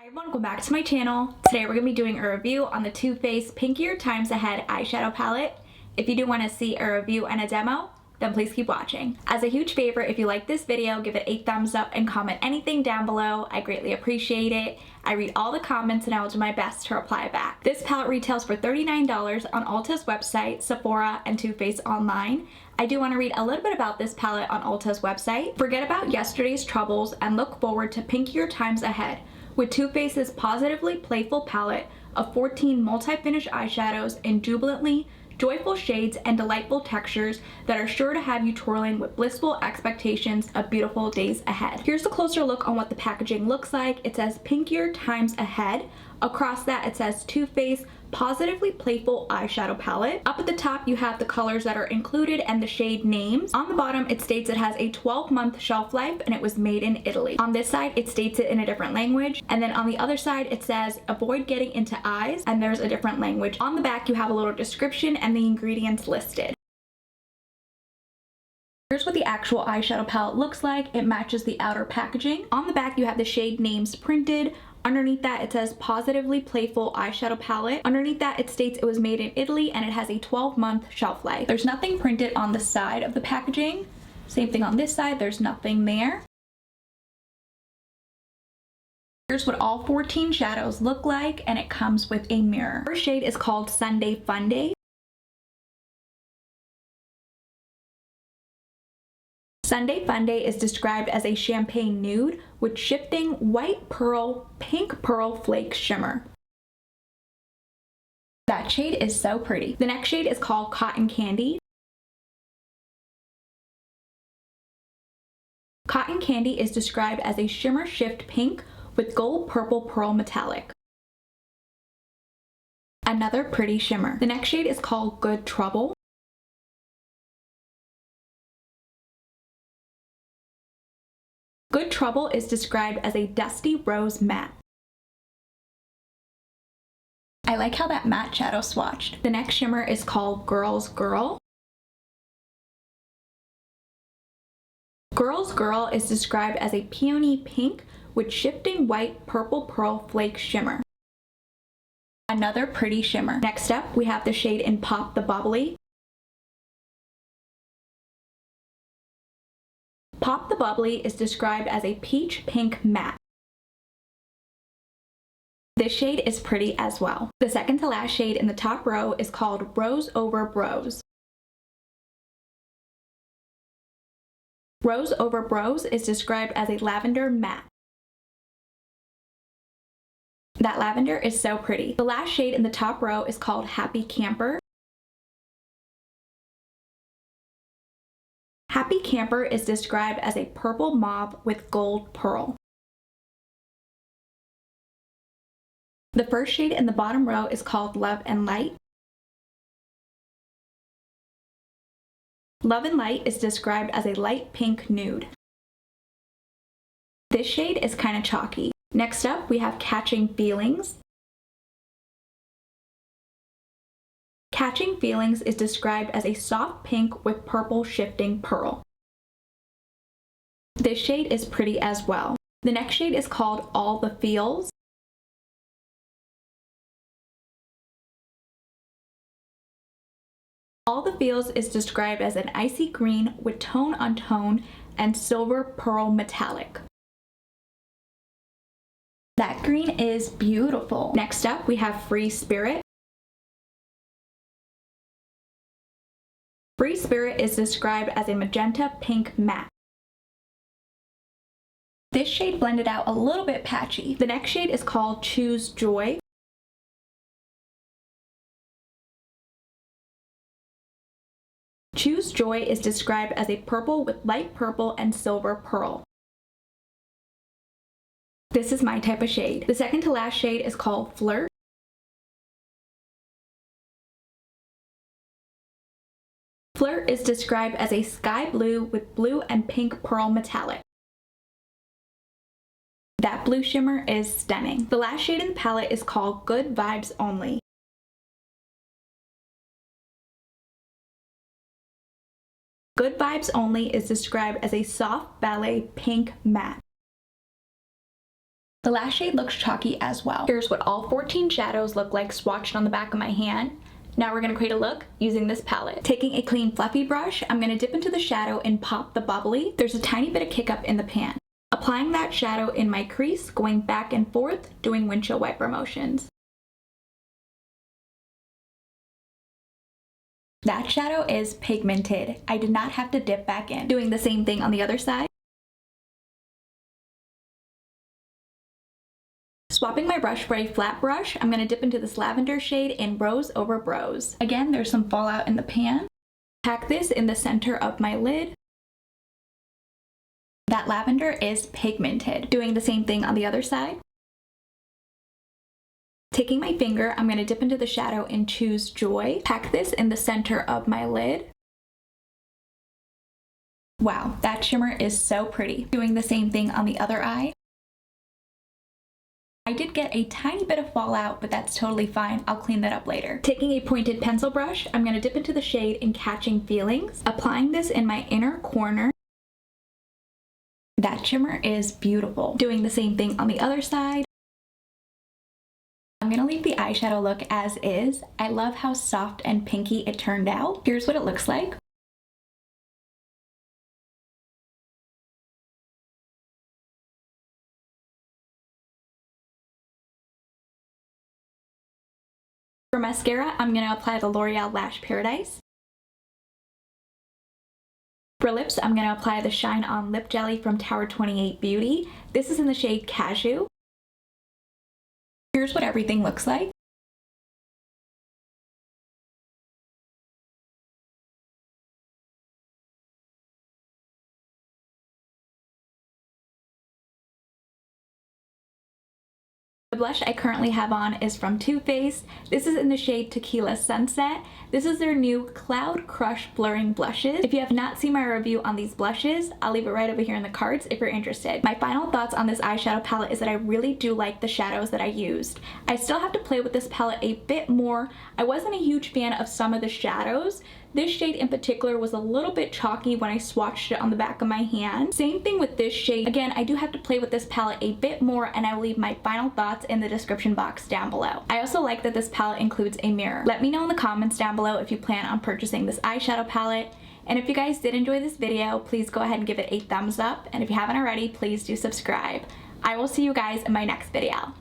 Hi everyone, welcome back to my channel. Today we're going to be doing a review on the Too Faced Pinkier Times Ahead eyeshadow palette. If you do want to see a review and a demo, then please keep watching. As a huge favor, if you like this video, give it a thumbs up and comment anything down below. I greatly appreciate it. I read all the comments and I will do my best to reply back. This palette retails for $39 on Ulta's website, Sephora, and Too Faced online. I do want to read a little bit about this palette on Ulta's website. Forget about yesterday's troubles and look forward to pinkier times ahead with Too Faced's positively playful palette of 14 multi-finish eyeshadows in jubilantly joyful shades and delightful textures that are sure to have you twirling with blissful expectations of beautiful days ahead. Here's a closer look on what the packaging looks like. It says pinkier times ahead. Across that it says Too Faced positively playful eyeshadow palette. Up at the top you have the colors that are included and the shade names. On the bottom it states it has a 12-month shelf life and it was made in Italy. On this side it states it in a different language, and then on the other side it says avoid getting into eyes, and there's a different language. On the back you have a little description and the ingredients listed. Here's what the actual eyeshadow palette looks like. It matches the outer packaging. On the back you have the shade names printed. Underneath that it says positively playful eyeshadow palette. Underneath that it states it was made in Italy and it has a 12-month shelf life. There's nothing printed on the side of the packaging. Same thing on this side, there's nothing there. Here's what all 14 shadows look like, and it comes with a mirror. First shade is called Sunday Funday. Sunday Funday is described as a champagne nude with shifting white pearl, pink pearl flake shimmer. That shade is so pretty. The next shade is called Cotton Candy. Cotton Candy is described as a shimmer shift pink with gold purple pearl metallic. Another pretty shimmer. The next shade is called Good Trouble. Good Trouble is described as a dusty rose matte. I like how that matte shadow swatched. The next shimmer is called Girl's Girl. Girl's Girl is described as a peony pink with shifting white purple pearl flake shimmer. Another pretty shimmer. Next up, we have the shade in Pop the Bubbly. Pop the Bubbly is described as a peach pink matte. This shade is pretty as well. The second to last shade in the top row is called Rose Over Brose. Rose Over Brose is described as a lavender matte. That lavender is so pretty. The last shade in the top row is called Happy Camper. Happy Camper is described as a purple mauve with gold pearl. The first shade in the bottom row is called Love and Light. Love and Light is described as a light pink nude. This shade is kind of chalky. Next up, we have Catching Feelings. Catching Feelings is described as a soft pink with purple shifting pearl. This shade is pretty as well. The next shade is called All the Feels. All the Feels is described as an icy green with tone on tone and silver pearl metallic. That green is beautiful. Next up, we have Free Spirit. Free Spirit is described as a magenta pink matte. This shade blended out a little bit patchy. The next shade is called Choose Joy. Choose Joy is described as a purple with light purple and silver pearl. This is my type of shade. The second to last shade is called Flirt. Flirt is described as a sky blue with blue and pink pearl metallic. That blue shimmer is stunning. The last shade in the palette is called Good Vibes Only. Good Vibes Only is described as a soft ballet pink matte. The last shade looks chalky as well. Here's what all 14 shadows look like swatched on the back of my hand. Now we're gonna create a look using this palette. Taking a clean fluffy brush, I'm gonna dip into the shadow and pop the bubbly. There's a tiny bit of kick up in the pan. Applying that shadow in my crease, going back and forth, doing windshield wiper motions. That shadow is pigmented. I did not have to dip back in. Doing the same thing on the other side. Swapping my brush for a flat brush, I'm going to dip into this lavender shade in Rose Over Brose. Again, there's some fallout in the pan. Pack this in the center of my lid. That lavender is pigmented. Doing the same thing on the other side. Taking my finger, I'm going to dip into the shadow and choose Joy. Pack this in the center of my lid. Wow, that shimmer is so pretty. Doing the same thing on the other eye. I did get a tiny bit of fallout, but that's totally fine. I'll clean that up later. Taking a pointed pencil brush, I'm going to dip into the shade in Catching Feelings. Applying this in my inner corner. That shimmer is beautiful. Doing the same thing on the other side. I'm going to leave the eyeshadow look as is. I love how soft and pinky it turned out. Here's what it looks like. For mascara, I'm going to apply the L'Oreal Lash Paradise. For lips, I'm going to apply the Shine On Lip Jelly from Tower 28 Beauty. This is in the shade Cashew. Here's what everything looks like. The blush I currently have on is from Too Faced. This is in the shade Tequila Sunset. This is their new Cloud Crush Blurring Blushes. If you have not seen my review on these blushes, I'll leave it right over here in the cards if you're interested. My final thoughts on this eyeshadow palette is that I really do like the shadows that I used. I still have to play with this palette a bit more. I wasn't a huge fan of some of the shadows. This shade in particular was a little bit chalky when I swatched it on the back of my hand. Same thing with this shade. Again, I do have to play with this palette a bit more, and I will leave my final thoughts in the description box down below. I also like that this palette includes a mirror. Let me know in the comments down below if you plan on purchasing this eyeshadow palette. And if you guys did enjoy this video, please go ahead and give it a thumbs up. And if you haven't already, please do subscribe. I will see you guys in my next video.